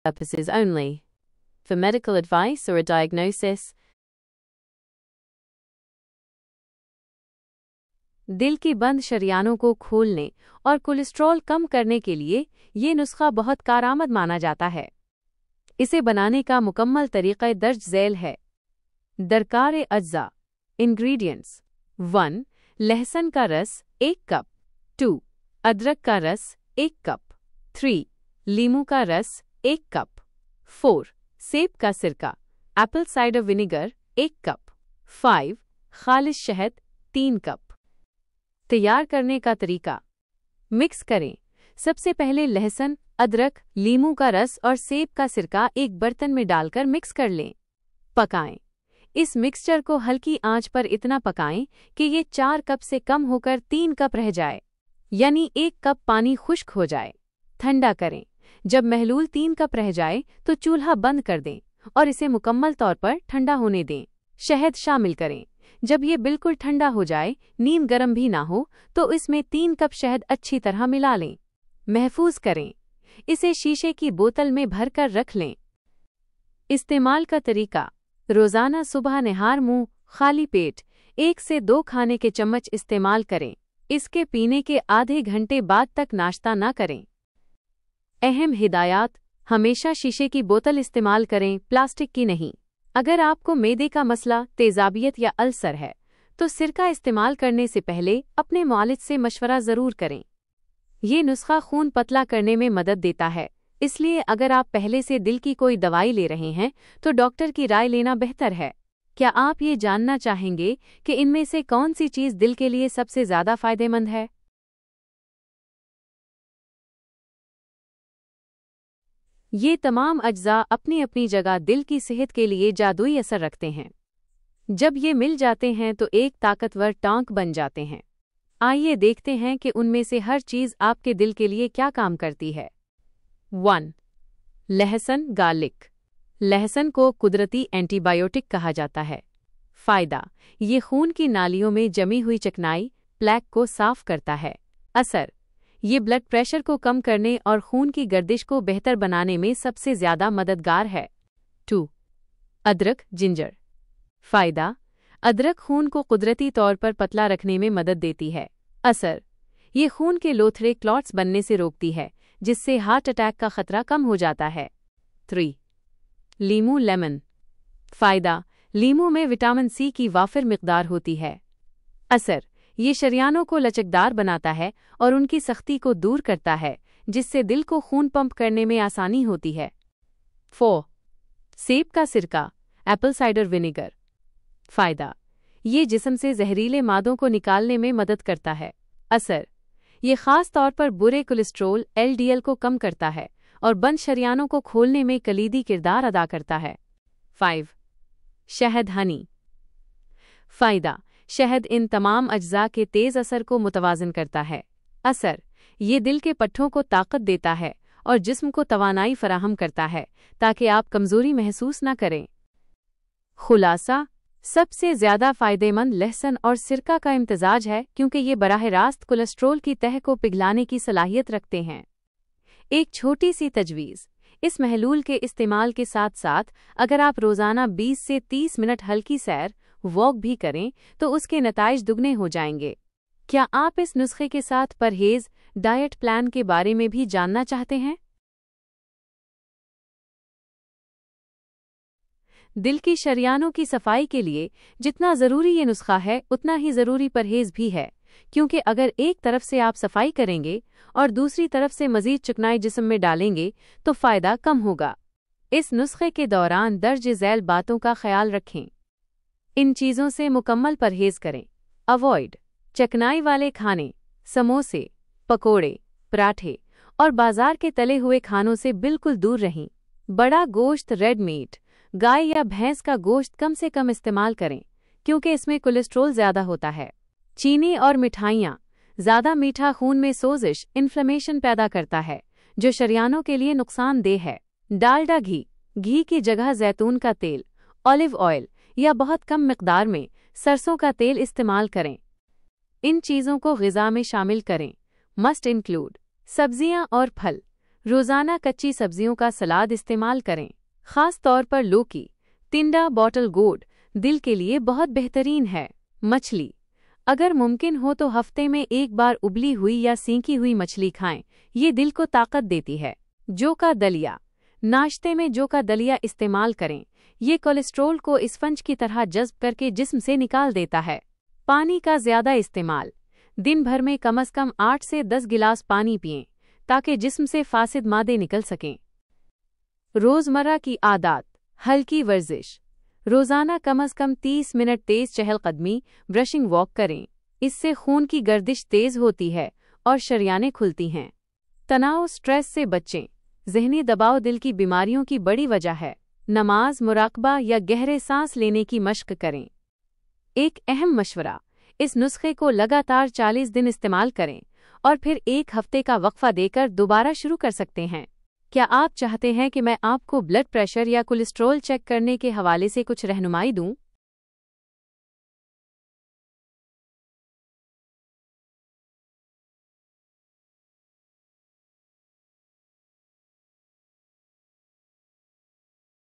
purposes only. For medical advice or a diagnosis, दिल की बंद शरियानों को खोलने और कोलेस्ट्रॉल कम करने के लिए ये नुस्खा बहुत कारआमद माना जाता है। इसे बनाने का मुकम्मल तरीक़ा दर्ज ज़ैल है। दरकार अज्जा। इंग्रेडिएंट्स 1. लहसुन का रस 1 कप। 2. अदरक का रस 1 कप। 3. लीमू का रस 1 कप। 4. सेब का सिरका एप्पल साइडर विनेगर 1 कप। 5. खालिस शहद 3 कप। तैयार करने का तरीका। मिक्स करें। सबसे पहले लहसुन, अदरक, लीमू का रस और सेब का सिरका एक बर्तन में डालकर मिक्स कर लें। पकाएं। इस मिक्सचर को हल्की आंच पर इतना पकाएं कि ये 4 कप से कम होकर 3 कप रह जाए, यानी 1 कप पानी खुश्क हो जाए। ठंडा करें। जब महलूल 3 कप रह जाए तो चूल्हा बंद कर दें और इसे मुकम्मल तौर पर ठंडा होने दें। शहद शामिल करें। जब ये बिल्कुल ठंडा हो जाए, नीम गर्म भी ना हो, तो इसमें 3 कप शहद अच्छी तरह मिला लें। महफूज करें। इसे शीशे की बोतल में भरकर रख लें। इस्तेमाल का तरीका। रोज़ाना सुबह निहार मुंह खाली पेट 1 से 2 खाने के चम्मच इस्तेमाल करें। इसके पीने के आधे घंटे बाद तक नाश्ता ना करें। अहम हिदायत। हमेशा शीशे की बोतल इस्तेमाल करें, प्लास्टिक की नहीं। अगर आपको मैदे का मसला, तेज़ाबियत या अल्सर है, तो सिरका इस्तेमाल करने से पहले अपने मुआलिज से मशवरा ज़रूर करें। ये नुस्खा खून पतला करने में मदद देता है, इसलिए अगर आप पहले से दिल की कोई दवाई ले रहे हैं तो डॉक्टर की राय लेना बेहतर है। क्या आप ये जानना चाहेंगे कि इनमें से कौन सी चीज़ दिल के लिए सबसे ज़्यादा फ़ायदेमंद है? ये तमाम अज्जा अपनी अपनी जगह दिल की सेहत के लिए जादुई असर रखते हैं। जब ये मिल जाते हैं तो एक ताकतवर टांक बन जाते हैं। आइए देखते हैं कि उनमें से हर चीज़ आपके दिल के लिए क्या काम करती है। 1. लहसुन गार्लिक। लहसुन को कुदरती एंटीबायोटिक कहा जाता है। फ़ायदा। ये खून की नालियों में जमी हुई चिकनाई, प्लेक को साफ करता है। असर। ये ब्लड प्रेशर को कम करने और खून की गर्दिश को बेहतर बनाने में सबसे ज़्यादा मददगार है। 2. अदरक जिंजर। फ़ायदा। अदरक खून को कुदरती तौर पर पतला रखने में मदद देती है। असर। ये खून के लोथड़े क्लॉट्स बनने से रोकती है, जिससे हार्ट अटैक का खतरा कम हो जाता है। 3. लीमू लेमन। फ़ायदा। लीमू में विटामिन सी की वाफिर मिकदार होती है। असर। ये शरियानों को लचकदार बनाता है और उनकी सख्ती को दूर करता है, जिससे दिल को खून पंप करने में आसानी होती है। 4. सेब का सिरका एप्पल साइडर विनेगर। फ़ायदा। ये जिस्म से जहरीले मादों को निकालने में मदद करता है। असर। ये ख़ास तौर पर बुरे कोलेस्ट्रोल LDL को कम करता है और बंद शरियानों को खोलने में कलीदी किरदार अदा करता है। 5. शहद हनी। फ़ायदा। शहद इन तमाम अज्जा के तेज़ असर को मुतवाज़न करता है। असर। ये दिल के पट्ठों को ताकत देता है और जिस्म को तवानाई फराहम करता है, ताकि आप कमज़ोरी महसूस न करें। खुलासा। सबसे ज़्यादा फ़ायदेमंद लहसुन और सिरका का इम्तिजाज है, क्योंकि ये बराह रास्त कोलेस्ट्रोल की तह को पिघलाने की सलाहियत रखते हैं। एक छोटी सी तजवीज़। इस महलूल के इस्तेमाल के साथ साथ अगर आप रोज़ाना 20 से 30 मिनट हल्की सैर वॉक भी करें तो उसके नताइज दुगने हो जाएंगे। क्या आप इस नुस्खे के साथ परहेज डाइट प्लान के बारे में भी जानना चाहते हैं? दिल की शरियानों की सफाई के लिए जितना ज़रूरी ये नुस्खा है, उतना ही ज़रूरी परहेज भी है, क्योंकि अगर एक तरफ से आप सफाई करेंगे और दूसरी तरफ से मज़ीद चिकनाई जिस्म में डालेंगे तो फ़ायदा कम होगा। इस नुस्खे के दौरान दर्ज झैल बातों का ख्याल रखें। इन चीज़ों से मुकम्मल परहेज करें। अवॉइड चिकनाई वाले खाने, समोसे, पकोड़े, पराठे और बाजार के तले हुए खानों से बिल्कुल दूर रहें। बड़ा गोश्त, रेड मीट, गाय या भैंस का गोश्त कम से कम इस्तेमाल करें, क्योंकि इसमें कोलेस्ट्रोल ज़्यादा होता है। चीनी और मिठाइयाँ। ज़्यादा मीठा खून में सोजिश, इन्फ्लेमेशन पैदा करता है, जो शरियानों के लिए नुकसानदेह है। डालडा घी। घी की जगह जैतून का तेल, ऑलिव ऑयल या बहुत कम मिकदार में सरसों का तेल इस्तेमाल करें। इन चीज़ों को ग़िज़ा में शामिल करें। मस्ट इंक्लूड सब्जियां और फल। रोज़ाना कच्ची सब्जियों का सलाद इस्तेमाल करें, खास तौर पर लौकी, टिंडा, बॉटल गोर्ड दिल के लिए बहुत बेहतरीन है। मछली, अगर मुमकिन हो तो हफ्ते में एक बार उबली हुई या सींकी हुई मछली खाएं, ये दिल को ताकत देती है। जौ का दलिया, नाश्ते में जौ का दलिया इस्तेमाल करें, ये कोलेस्ट्रॉल को स्पंज की तरह जज़्ब करके जिस्म से निकाल देता है। पानी का ज़्यादा इस्तेमाल, दिन भर में कम से कम 8 से 10 गिलास पानी पिएं ताकि जिस्म से फासिद मादे निकल सकें। रोज़मर्रा की आदत, हल्की वर्जिश, रोज़ाना कम से कम 30 मिनट तेज़ चहलकदमी, ब्रशिंग वॉक करें, इससे खून की गर्दिश तेज़ होती है और शरियानें खुलती हैं। तनाव, स्ट्रेस से बचें, ज़हनी दबाव दिल की बीमारियों की बड़ी वजह है। नमाज, मुराकबा या गहरे सांस लेने की मशक करें। एक अहम मशवरा, इस नुस्खे को लगातार 40 दिन इस्तेमाल करें और फिर एक हफ्ते का वक्फा देकर दोबारा शुरू कर सकते हैं। क्या आप चाहते हैं कि मैं आपको ब्लड प्रेशर या कोलेस्ट्रॉल चेक करने के हवाले से कुछ रहनुमाई दूं?